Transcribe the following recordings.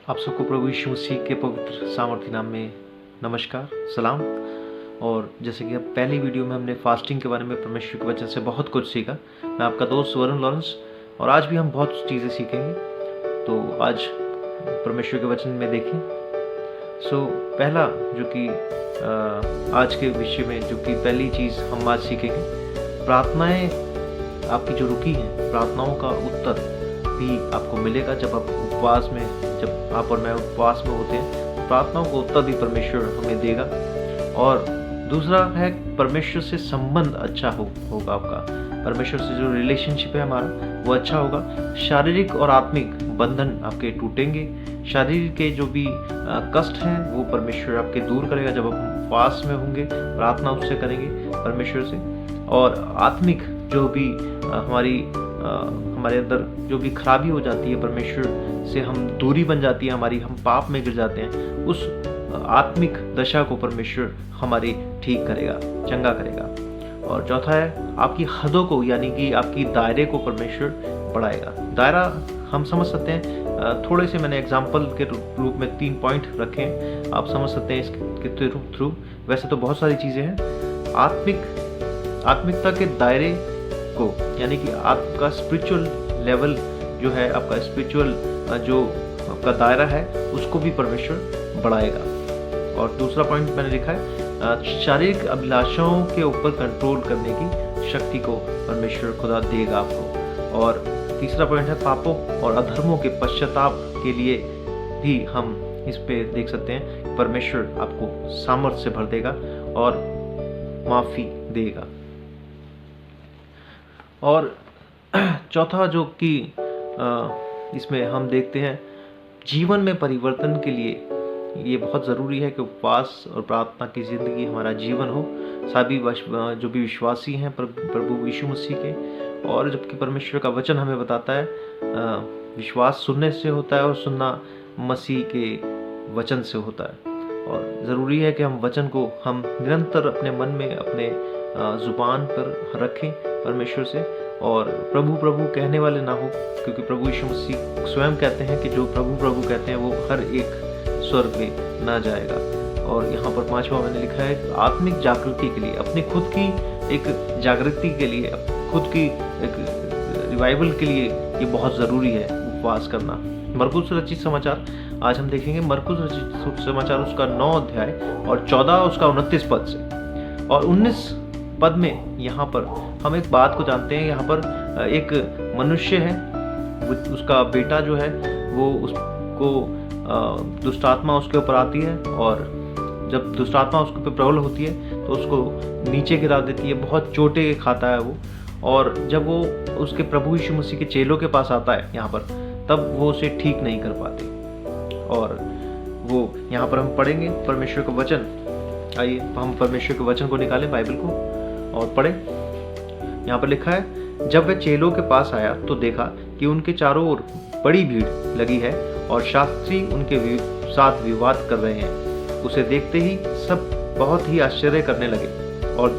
आप सबको प्रभु यीशु मसीह के पवित्र सामर्थ्य नाम में नमस्कार, सलाम। और जैसे कि अब पहली वीडियो में हमने फास्टिंग के बारे में परमेश्वर के वचन से बहुत कुछ सीखा। मैं आपका दोस्त वरुण लॉरेंस, और आज भी हम बहुत चीज़ें सीखेंगे। तो आज परमेश्वर के वचन में देखें। पहला जो कि आज के विषय में जो कि पहली चीज़ हम आज सीखेंगे, प्रार्थनाएं आपकी जो रुकी हैं, प्रार्थनाओं का उत्तर भी आपको मिलेगा जब आप उपवास में, जब आप और मैं उपवास में होते हैं, प्रार्थनाओं को उत्तर भी परमेश्वर हमें देगा। और दूसरा है परमेश्वर से संबंध अच्छा होगा आपका, परमेश्वर से जो रिलेशनशिप है हमारा वो अच्छा होगा। शारीरिक और आत्मिक बंधन आपके टूटेंगे। शारीरिक के जो भी कष्ट हैं वो परमेश्वर आपके दूर करेगा जब आप उपवास में होंगे, प्रार्थना उससे करेंगे परमेश्वर से। और आत्मिक जो भी हमारे अंदर जो भी खराबी हो जाती है, परमेश्वर से हम दूरी बन जाती है हमारी, हम पाप में गिर जाते हैं, उस आत्मिक दशा को परमेश्वर हमारी ठीक करेगा, चंगा करेगा। और चौथा है आपकी हदों को, यानी कि आपकी दायरे को परमेश्वर बढ़ाएगा। दायरा हम समझ सकते हैं, थोड़े से मैंने एग्जाम्पल के रूप में 3 पॉइंट रखे हैं, आप समझ सकते हैं इसके थ्रू। वैसे तो बहुत सारी चीज़ें हैं। आत्मिकता के दायरे को, यानी कि आपका स्पिरिचुअल लेवल जो है, आपका स्पिरिचुअल जो आपका दायरा है, उसको भी परमेश्वर बढ़ाएगा। और दूसरा पॉइंट मैंने लिखा है, शारीरिक अभिलाषाओं के ऊपर कंट्रोल करने की शक्ति को परमेश्वर खुदा देगा आपको। और तीसरा पॉइंट है, पापों और अधर्मों के पश्चाताप के लिए भी हम इस पे देख सकते हैं, परमेश्वर आपको सामर्थ्य से भर देगा और माफ़ी देगा। और चौथा जो कि इसमें हम देखते हैं, जीवन में परिवर्तन के लिए ये बहुत ज़रूरी है कि उपवास और प्रार्थना की ज़िंदगी हमारा जीवन हो। सभी जो भी विश्वासी हैं प्रभु यीशु मसीह के, और जबकि परमेश्वर का वचन हमें बताता है विश्वास सुनने से होता है और सुनना मसीह के वचन से होता है। और ज़रूरी है कि हम वचन को हम निरंतर अपने मन में, अपने ज़ुबान पर रखें परमेश्वर से, और प्रभु प्रभु कहने वाले ना हो, क्योंकि प्रभु यीशु मसीह स्वयं कहते हैं कि जो प्रभु प्रभु कहते हैं वो हर एक स्वर्ग में ना जाएगा। और यहाँ पर 5वां मैंने लिखा है, आत्मिक जागृति के लिए, अपनी खुद की एक जागृति के लिए, खुद की एक रिवाइवल के लिए ये बहुत ज़रूरी है उपवास करना। मरकुस रचित समाचार आज हम देखेंगे, मरकुस रचित समाचार उसका 9 अध्याय और 14 उसका 29 पद से। और 19 पद में यहाँ पर हम एक बात को जानते हैं। यहाँ पर एक मनुष्य है, उसका बेटा जो है वो उसको दुष्ट आत्मा उसके ऊपर आती है, और जब दुष्ट आत्मा उसके ऊपर प्रबल होती है तो उसको नीचे गिरा देती है, बहुत चोटें खाता है वो। और जब वो उसके प्रभु यीशु मसीह के चेलों के पास आता है यहाँ पर, तब वो उसे ठीक नहीं कर पाते। और वो यहाँ पर हम पढ़ेंगे परमेश्वर का वचन। आइए हम परमेश्वर के वचन को निकालें, बाइबल को, और पढ़ें। यहाँ पर लिखा है, जब वह चेलों के पास आया तो देखा कि उनके चारों ओर बड़ी भीड़ लगी है और शास्त्री उनके साथ विवाद कर रहे हैं। उसे देखते ही सब बहुत ही आश्चर्य करने लगे और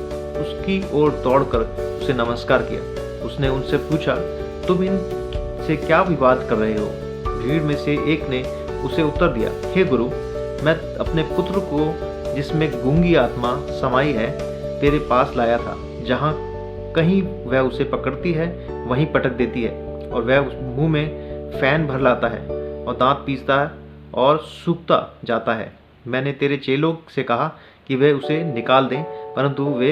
उसकी ओर दौड़कर उसे नमस्कार किया। उसने उनसे पूछा, तुम इनसे क्या विवाद कर रहे हो? भीड़ में से एक ने उसे उत्तर दिया, हे गुरु, मैं अपने पुत्र को, जिसमें गूंगी आत्मा समाई है, तेरे पास लाया था। जहाँ कहीं वह उसे पकड़ती है वहीं पटक देती है, और वह उस मुंह में फैन भर लाता है और दांत पीसता है और सूखता जाता है। मैंने तेरे चेलों से कहा कि वे उसे निकाल दें, परंतु वे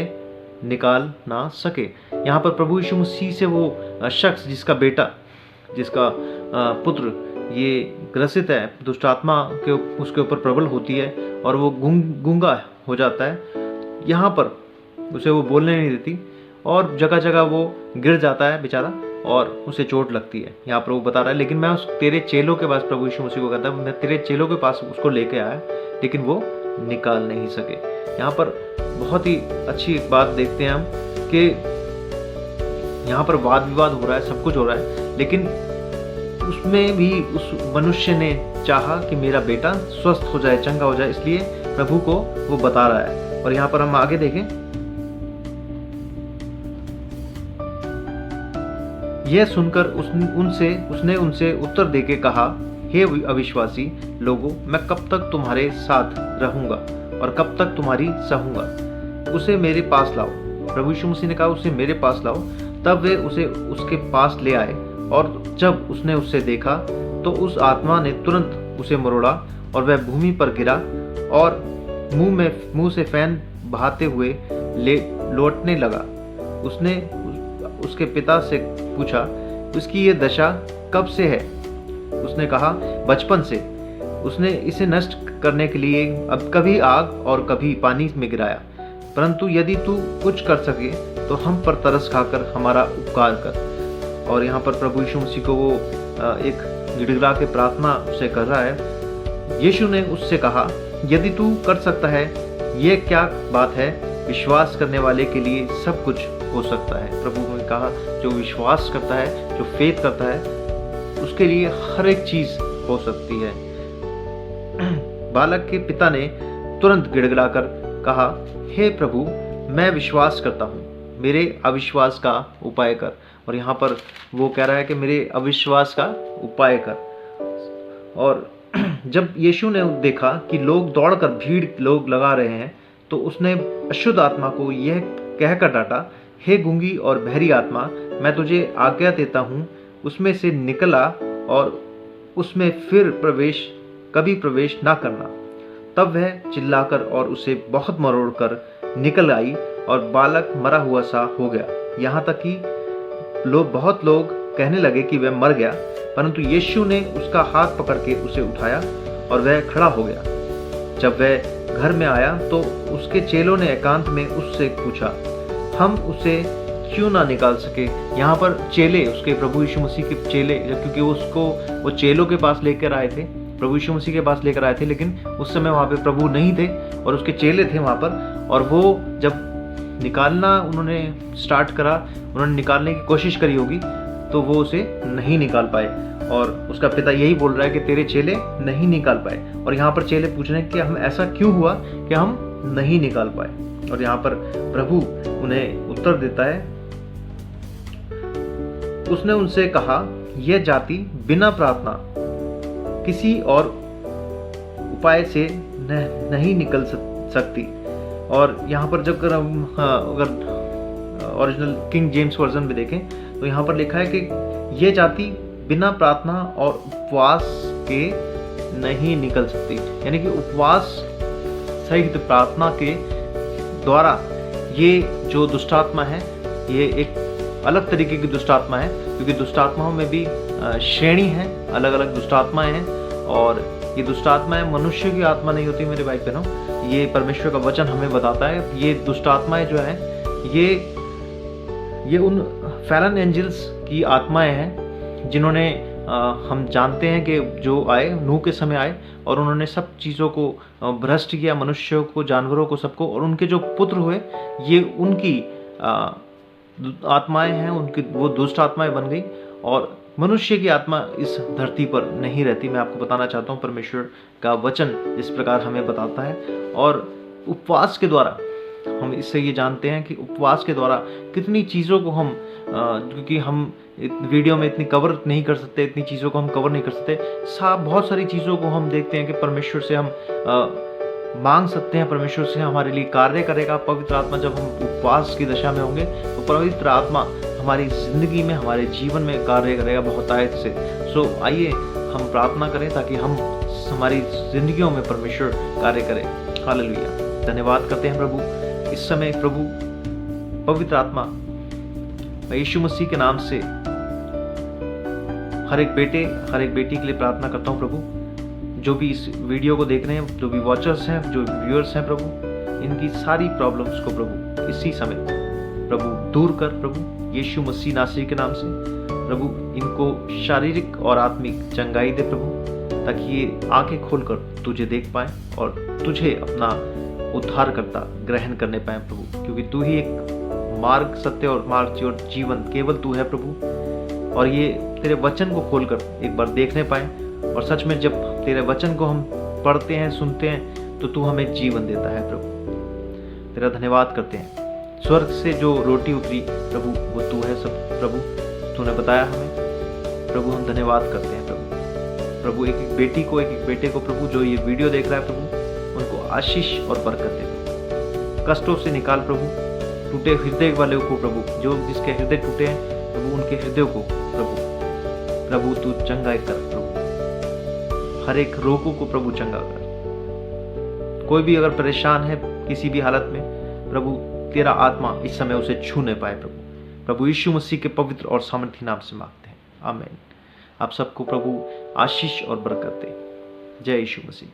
निकाल ना सके। यहाँ पर प्रभु यीशु मसीह से वो शख्स जिसका बेटा, जिसका पुत्र ये ग्रसित है, दुष्ट आत्मा के उसके ऊपर प्रबल होती है और वो गूंगा हो जाता है, यहाँ पर उसे वो बोलने नहीं देती और जगह जगह वो गिर जाता है बेचारा और उसे चोट लगती है। यहाँ पर वो बता रहा है, लेकिन मैं उस तेरे चेलों के पास, प्रभु यीशु मसीह को कहता है, मैं तेरे चेलों के पास उसको लेके आया, लेकिन वो निकाल नहीं सके। यहाँ पर बहुत ही अच्छी एक बात देखते हैं हम कि यहाँ पर वाद विवाद हो रहा है, सब कुछ हो रहा है, लेकिन उसमें भी उस मनुष्य ने चाहा कि मेरा बेटा स्वस्थ हो जाए, चंगा हो जाए, इसलिए प्रभु को वो बता रहा है। और यहाँ पर हम आगे देखें, यह सुनकर उसने उनसे उत्तर देके कहा, हे अविश्वासी लोगों, मैं कब तक तुम्हारे साथ रहूंगा और कब तक तुम्हारी सहूंगा? उसे मेरे पास लाओ। प्रभु यीशु मसीह ने कहा, उसे मेरे पास लाओ। तब वे उसे उसके पास ले आए, और जब उसने उसे देखा तो उस आत्मा ने तुरंत उसे मरोड़ा और वह भूमि पर गिरा और मुंह से फैन बहाते हुए लौटने लगा। उसने उसके पिता से पूछा, उसकी ये दशा कब से है? उसने कहा, बचपन से। उसने इसे नष्ट करने के लिए अब कभी आग और कभी पानी में गिराया। परंतु यदि तू कुछ कर सके तो हम पर तरस खाकर हमारा उपकार कर। और यहाँ पर प्रभु यीशु मसीह को वो एक गिड़गिड़ा के प्रार्थना उससे कर रहा है। यीशु ने उससे कहा, यदि तू कर सकता है, ये क्या बात है? विश्वास करने वाले के लिए सब कुछ हो सकता है। प्रभु ने कहा, जो विश्वास करता है, जो फेथ करता है, उसके लिए हर एक चीज हो सकती है। बालक के पिता ने तुरंत गिड़गिड़ाकर कहा, हे प्रभु, मैं विश्वास करता हूँ, मेरे अविश्वास का उपाय कर। और यहाँ पर वो कह रहा है कि मेरे अविश्वास का उपाय कर। और जब यीशु ने देखा कि लोग दौड़कर भीड़ लोग लगा रहे हैं, तो उसने अशुद्ध आत्मा को यह कहकर डांटा, हे गूंगी और बहरी आत्मा, मैं तुझे आज्ञा देता हूँ, उसमें से निकला और उसमें फिर कभी प्रवेश ना करना। तब वह चिल्लाकर और उसे बहुत मरोड़कर निकल आई और बालक मरा हुआ सा हो गया। यहाँ तक कि बहुत लोग कहने लगे कि वह मर गया, परंतु यीशु ने उसका हाथ पकड़ के उसे उठाया और वह खड़ा हो गया। जब वह घर में आया तो उसके चेलों ने एकांत में उससे पूछा, हम उसे क्यों ना निकाल सके? यहाँ पर चेले, उसके प्रभु यीशु मसीह के चेले, क्योंकि वो चेलों के पास लेकर आए थे, प्रभु यीशु मसीह के पास लेकर आए थे, लेकिन उस समय वहाँ पे प्रभु नहीं थे और उसके चेले थे वहाँ पर। और वो जब निकालना उन्होंने स्टार्ट करा, उन्होंने निकालने की कोशिश करी होगी, तो वो उसे नहीं निकाल पाए। और उसका पिता यही बोल रहा है कि तेरे चेले नहीं निकाल पाए। और यहाँ पर चेले पूछ रहे हैं कि हम ऐसा क्यों हुआ कि हम नहीं निकाल पाए। और यहाँ पर प्रभु उन्हें उत्तर देता है, उसने उनसे कहा, यह जाति बिना प्रार्थना किसी और उपाय से नहीं निकल सकती। और यहाँ पर जब अगर ओरिजिनल किंग जेम्स वर्जन में देखें तो यहाँ पर लिखा है कि यह जाति बिना प्रार्थना और उपवास के नहीं निकल सकती। यानी कि उपवास सहित प्रार्थना के द्वारा ये जो दुष्टात्मा है, ये एक अलग तरीके की दुष्टात्मा है, क्योंकि दुष्टात्माओं में भी श्रेणी है, अलग अलग दुष्टात्माएं हैं। और ये दुष्टात्माएं मनुष्य की आत्मा नहीं होती मेरे भाई बहनों, ये परमेश्वर का वचन हमें बताता है। ये दुष्टात्माएं जो हैं, ये उन फैलन एंजल्स की आत्माएं हैं जिन्होंने हम जानते हैं कि जो आए, नूह के समय आए और उन्होंने सब चीज़ों को भ्रष्ट किया, मनुष्यों को, जानवरों को, सबको। और उनके जो पुत्र हुए, ये उनकी आत्माएं हैं, उनकी वो दुष्ट आत्माएं बन गई। और मनुष्य की आत्मा इस धरती पर नहीं रहती। मैं आपको बताना चाहता हूँ, परमेश्वर का वचन इस प्रकार हमें बताता है। और उपवास के द्वारा हम इससे ये जानते हैं कि उपवास के द्वारा कितनी चीज़ों को हम क्योंकि हम वीडियो में इतनी कवर नहीं कर सकते, इतनी चीज़ों को हम कवर नहीं कर सकते, बहुत सारी चीज़ों को हम देखते हैं कि परमेश्वर से हम मांग सकते हैं, परमेश्वर से हमारे लिए कार्य करेगा। पवित्र आत्मा जब हम उपवास की दशा में होंगे तो पवित्र आत्मा हमारी ज़िंदगी में, हमारे जीवन में कार्य करेगा बहुत आयत से। सो आइए हम प्रार्थना करें ताकि हम हमारी ज़िंदगियों में परमेश्वर कार्य करें। हालेलुया। धन्यवाद करते हैं प्रभु। इस समय प्रभु पवित्र आत्मा, मैं यीशु मसीह के नाम से हर एक बेटे, हर एक बेटी के लिए प्रार्थना करता हूँ प्रभु। जो भी इस वीडियो को देख रहे हैं, जो भी वॉचर्स हैं, जो व्यूअर्स हैं प्रभु, इनकी सारी प्रॉब्लम्स को प्रभु इसी समय प्रभु दूर कर प्रभु, यीशु मसीह नासरी के नाम से प्रभु। इनको शारीरिक और आत्मिक चंगाई दे प्रभु, ताकि ये आंखें खोलकर तुझे देख पाएं और तुझे अपना उद्धारकर्ता ग्रहण करने पाएं प्रभु, क्योंकि तू ही एक मार्ग, सत्य और मार्ग और जीवन केवल तू है प्रभु। और ये तेरे वचन को खोलकर एक बार देखने पाएं। और सच में जब तेरे वचन को हम पढ़ते हैं, सुनते हैं, तो तू हमें जीवन देता है प्रभु। तेरा धन्यवाद करते हैं। स्वर्ग से जो रोटी उतरी प्रभु, वो तू है सब प्रभु, तूने बताया हमें प्रभु। हम धन्यवाद करते हैं प्रभु। प्रभु एक एक बेटी को, एक एक बेटे को प्रभु जो ये वीडियो देख रहा है प्रभु, उनको आशीष और बरकत दे। कष्टों से निकाल प्रभु, टूटे हृदय वाले को प्रभु, जो जिसके हृदय टूटे हैं प्रभु, उनके हृदय को प्रभु तू चंगा कर प्रभु, हर एक रोगों को प्रभु चंगा कर। कोई भी अगर परेशान है किसी भी हालत में प्रभु, तेरा आत्मा इस समय उसे छू नहीं पाए प्रभु यीशु मसीह के पवित्र और सामर्थी नाम से मांगते हैं, आमीन। आप सबको प्रभु आशीष और बरकत दे। जय यीशु मसीह।